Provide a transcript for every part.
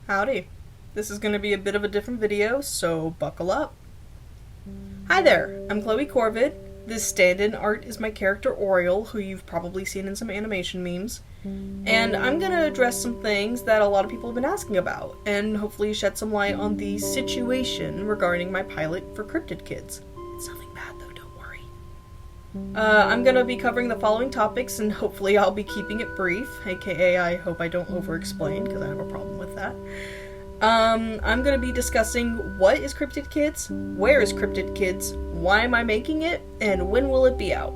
Howdy. This is going to be a bit of a different video, so buckle up. Hi there, I'm ChloeCorvid. This stand-in art is my character Oriole, who you've probably seen in some animation memes. And I'm going to address some things that a lot of people have been asking about, and hopefully shed some light on the situation regarding my pilot for CRYPTID Kids. It's nothing bad though, don't worry. I'm going to be covering the following topics, and hopefully I'll be keeping it brief, aka I hope I don't over-explain, because I have a problem with that. I'm going to be discussing what is CRYPTID Kids, where is CRYPTID Kids, why am I making it, and when will it be out.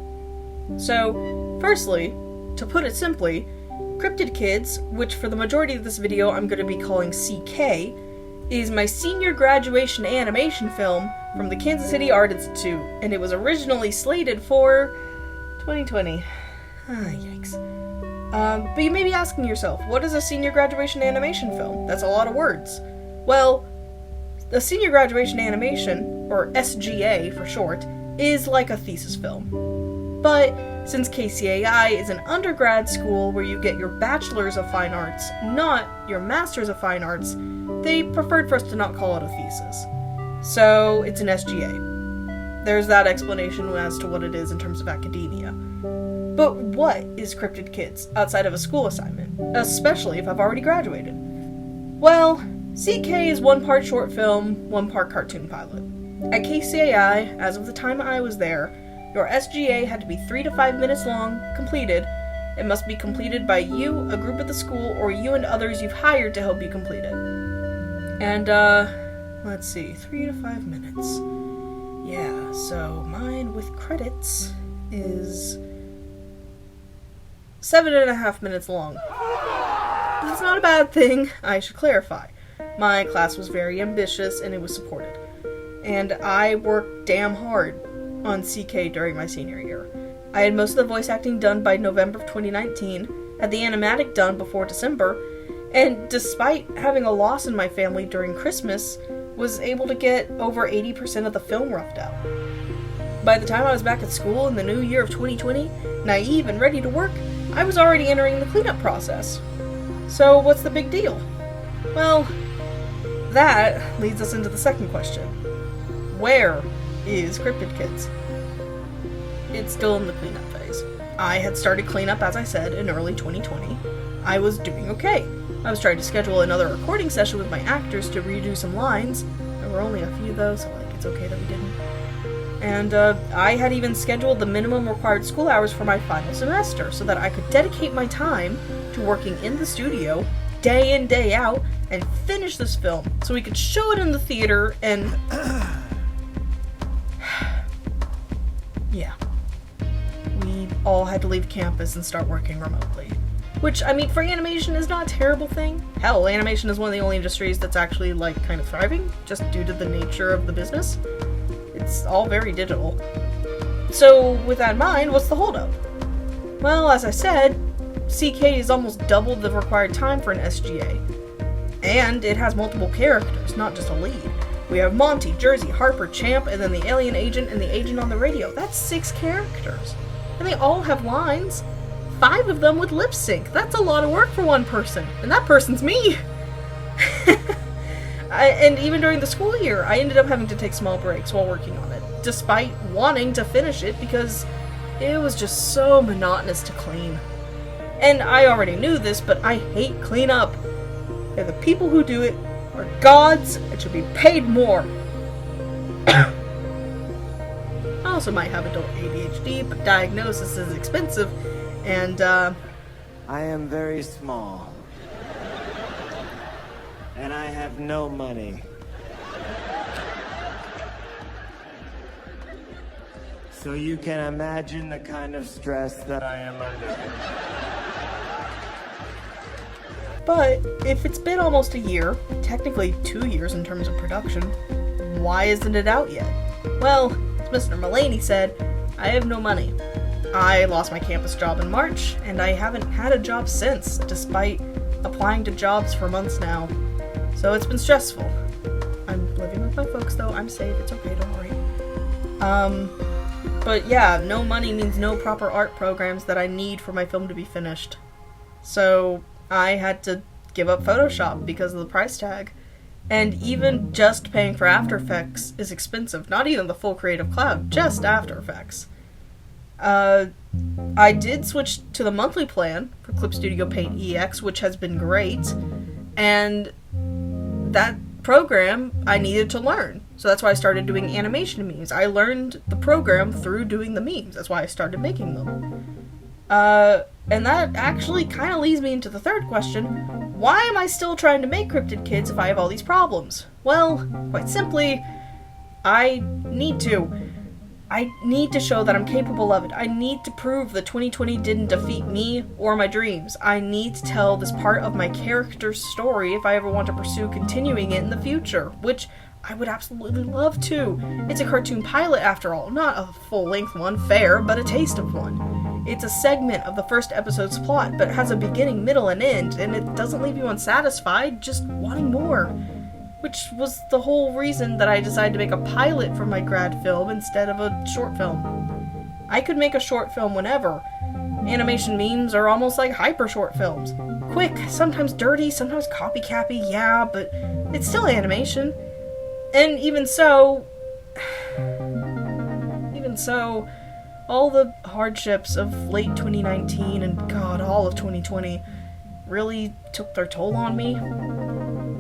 So, firstly, to put it simply, CRYPTID Kids, which for the majority of this video I'm going to be calling CK, is my senior graduation animation film from the Kansas City Art Institute, and it was originally slated for 2020. Yikes. But you may be asking yourself, what is a senior graduation animation film? That's a lot of words. Well, the senior graduation animation, or SGA for short, is like a thesis film. But since KCAI is an undergrad school where you get your Bachelor's of Fine Arts, not your Master's of Fine Arts, they preferred for us to not call it a thesis. So it's an SGA. There's that explanation as to what it is in terms of academia. But what is CRYPTID Kids outside of a school assignment, especially if I've already graduated? Well, CK is one part short film, one part cartoon pilot. At KCAI, as of the time I was there, your SGA had to be 3 to 5 minutes long, completed. It must be completed by you, a group at the school, or you and others you've hired to help you complete it. And, let's see, 3 to 5 minutes. Yeah, so mine with credits is 7.5 minutes long. That's not a bad thing, I should clarify. My class was very ambitious and it was supported. And I worked damn hard on CK during my senior year. I had most of the voice acting done by November of 2019, had the animatic done before December, and despite having a loss in my family during Christmas, was able to get over 80% of the film roughed out. By the time I was back at school in the new year of 2020, naive and ready to work, I was already entering the cleanup process. So what's the big deal? Well, that leads us into the second question. Where is CRYPTID Kids? It's still in the cleanup phase. I had started cleanup, as I said, in early 2020. I was doing okay. I was trying to schedule another recording session with my actors to redo some lines. There were only a few though, so it's okay that we didn't. And I had even scheduled the minimum required school hours for my final semester so that I could dedicate my time to working in the studio, day in, day out, and finish this film so we could show it in the theater and... yeah. We all had to leave campus and start working remotely. Which, I mean, for animation is not a terrible thing. Hell, animation is one of the only industries that's actually, kind of thriving, just due to the nature of the business. It's all very digital. So, with that in mind, what's the holdup? Well, as I said, CK is almost double the required time for an SGA. And it has multiple characters, not just a lead. We have Monty, Jersey, Harper, Champ, and then the alien agent and the agent on the radio. That's 6 characters. And they all have lines. 5 of them with lip sync. That's a lot of work for one person. And that person's me! And even during the school year, I ended up having to take small breaks while working on it, despite wanting to finish it because it was just so monotonous to clean. And I already knew this, but I hate cleanup. And the people who do it are gods and should be paid more. I also might have adult ADHD, but diagnosis is expensive, and I am very small. And I have no money. So you can imagine the kind of stress that I am under. But if it's been almost a year, technically 2 years in terms of production, why isn't it out yet? Well, as Mr. Mullaney said, I have no money. I lost my campus job in March, and I haven't had a job since, despite applying to jobs for months now. So it's been stressful. I'm living with my folks though, I'm safe, it's okay, don't worry. But yeah, no money means no proper art programs that I need for my film to be finished. So I had to give up Photoshop because of the price tag. And even just paying for After Effects is expensive. Not even the full Creative Cloud, just After Effects. I did switch to the monthly plan for Clip Studio Paint EX, which has been great. And that program I needed to learn. So that's why I started doing animation memes. I learned the program through doing the memes. That's why I started making them. And that actually kind of leads me into the third question. Why am I still trying to make Cryptid Kids if I have all these problems? Well, quite simply, I need to. I need to show that I'm capable of it. I need to prove that 2020 didn't defeat me or my dreams. I need to tell this part of my character's story if I ever want to pursue continuing it in the future, which I would absolutely love to. It's a cartoon pilot after all, not a full-length one, fair, but a taste of one. It's a segment of the first episode's plot, but has a beginning, middle, and end, and it doesn't leave you unsatisfied, just wanting more. Which was the whole reason that I decided to make a pilot for my grad film instead of a short film. I could make a short film whenever. Animation memes are almost like hyper short films. Quick, sometimes dirty, sometimes copycappy, yeah, but it's still animation. And even so, all the hardships of late 2019 and God, all of 2020 really took their toll on me.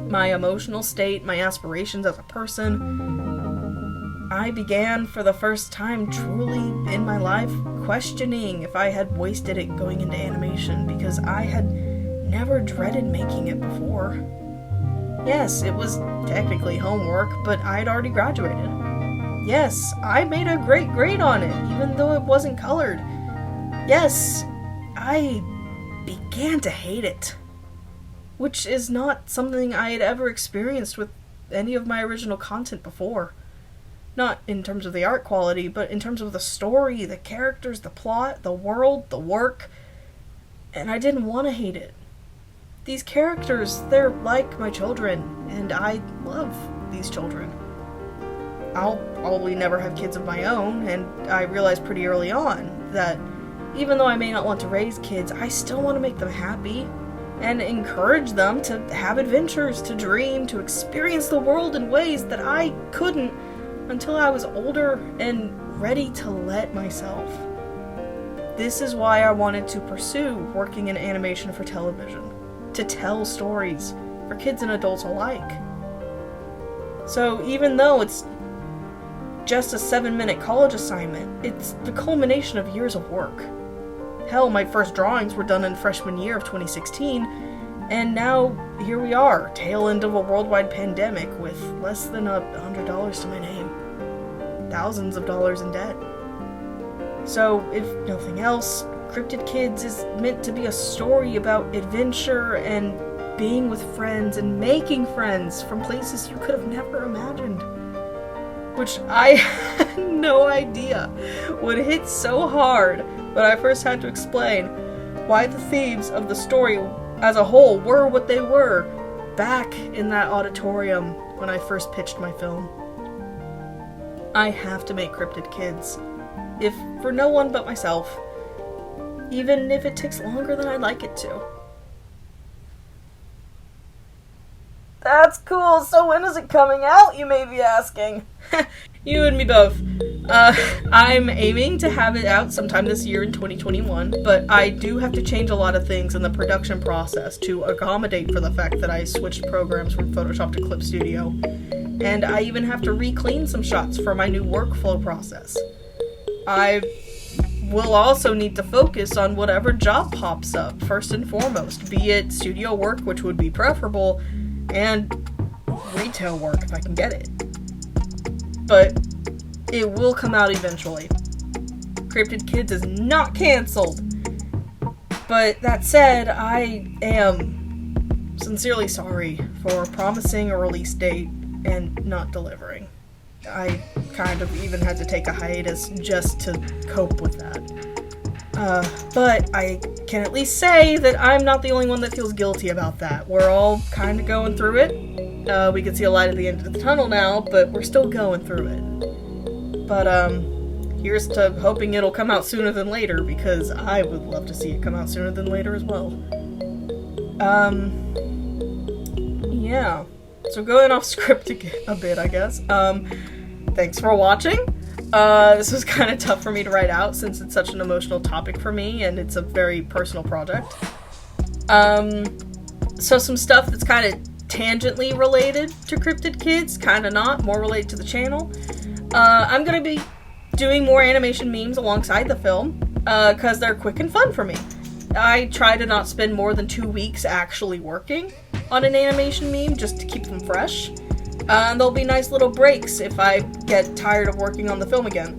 My emotional state, my aspirations as a person. I began for the first time truly in my life questioning if I had wasted it going into animation because I had never dreaded making it before. Yes, it was technically homework, but I'd already graduated. Yes, I made a great grade on it, even though it wasn't colored. Yes, I began to hate it. Which is not something I had ever experienced with any of my original content before. Not in terms of the art quality, but in terms of the story, the characters, the plot, the world, the work. And I didn't want to hate it. These characters, they're like my children, and I love these children. I'll probably never have kids of my own, and I realized pretty early on that even though I may not want to raise kids, I still want to make them happy. And encourage them to have adventures, to dream, to experience the world in ways that I couldn't until I was older and ready to let myself. This is why I wanted to pursue working in animation for television, to tell stories for kids and adults alike. So even though it's just a 7-minute college assignment, it's the culmination of years of work. Hell, my first drawings were done in freshman year of 2016, and now here we are, tail end of a worldwide pandemic with less than $100 to my name. Thousands of dollars in debt. So, if nothing else, Cryptid Kids is meant to be a story about adventure and being with friends and making friends from places you could have never imagined. Which I had no idea would hit so hard. But I first had to explain why the themes of the story as a whole were what they were back in that auditorium when I first pitched my film. I have to make Cryptid Kids, if for no one but myself, even if it takes longer than I'd like it to. That's cool, so when is it coming out, you may be asking? You and me both. I'm aiming to have it out sometime this year in 2021, but I do have to change a lot of things in the production process to accommodate for the fact that I switched programs from Photoshop to Clip Studio. And I even have to re-clean some shots for my new workflow process. I will also need to focus on whatever job pops up, first and foremost, be it studio work, which would be preferable, and retail work if I can get it. But it will come out eventually. Cryptid Kids is not canceled. But that said, I am sincerely sorry for promising a release date and not delivering. I kind of even had to take a hiatus just to cope with that. But I can at least say that I'm not the only one that feels guilty about that. We're all kind of going through it. We can see a light at the end of the tunnel now, but we're still going through it. But, here's to hoping it'll come out sooner than later, because I would love to see it come out sooner than later as well. Yeah. So going off script a bit, I guess. Thanks for watching. This was kind of tough for me to write out since it's such an emotional topic for me and it's a very personal project. So some stuff that's kind of tangentially related to Cryptid Kids, kind of not, more related to the channel. I'm going to be doing more animation memes alongside the film, because they're quick and fun for me. I try to not spend more than 2 weeks actually working on an animation meme just to keep them fresh. And there'll be nice little breaks if I get tired of working on the film again.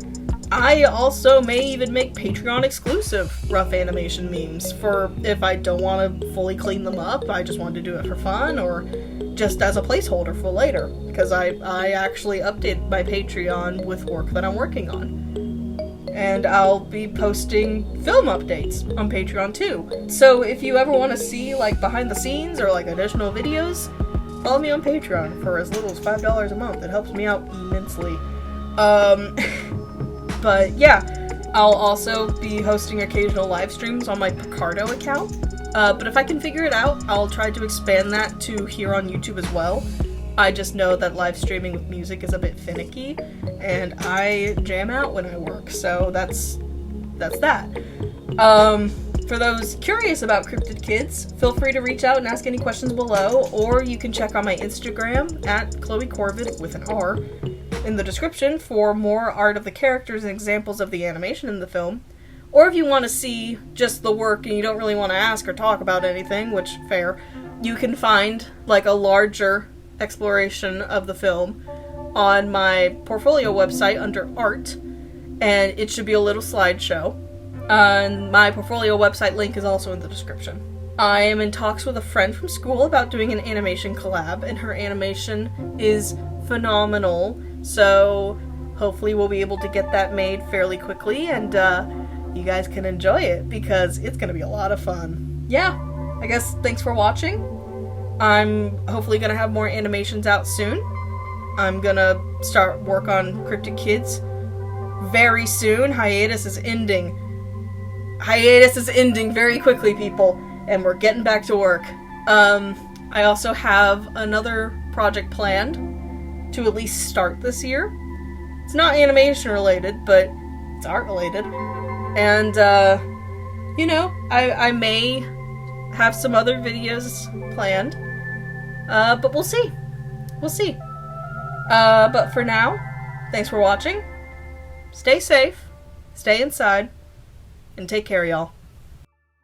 I also may even make Patreon exclusive rough animation memes for if I don't want to fully clean them up, I just want to do it for fun, or just as a placeholder for later, because I actually update my Patreon with work that I'm working on. And I'll be posting film updates on Patreon too. So if you ever want to see like behind the scenes or like additional videos, follow me on Patreon for as little as $5 a month. It helps me out immensely. But yeah, I'll also be hosting occasional live streams on my Picardo account. But if I can figure it out, I'll try to expand that to here on YouTube as well. I just know that live streaming with music is a bit finicky, and I jam out when I work, so that's that. For those curious about Cryptid Kids, feel free to reach out and ask any questions below, or you can check on my Instagram at ChloeCorvid with an R in the description for more art of the characters and examples of the animation in the film. Or if you want to see just the work and you don't really want to ask or talk about anything, which, fair, you can find like a larger exploration of the film on my portfolio website under art, and it should be a little slideshow. And my portfolio website link is also in the description. I am in talks with a friend from school about doing an animation collab, and her animation is phenomenal, so hopefully we'll be able to get that made fairly quickly, and you guys can enjoy it because it's gonna be a lot of fun. Yeah, I guess thanks for watching. I'm hopefully gonna have more animations out soon. I'm gonna start work on Cryptid Kids very soon. Hiatus is ending. Hiatus is ending very quickly, people, and we're getting back to work. I also have another project planned to at least start this year. It's not animation related, but it's art related. And, you know, I may have some other videos planned. But we'll see. We'll see. But for now, thanks for watching. Stay safe, stay inside, and take care, y'all.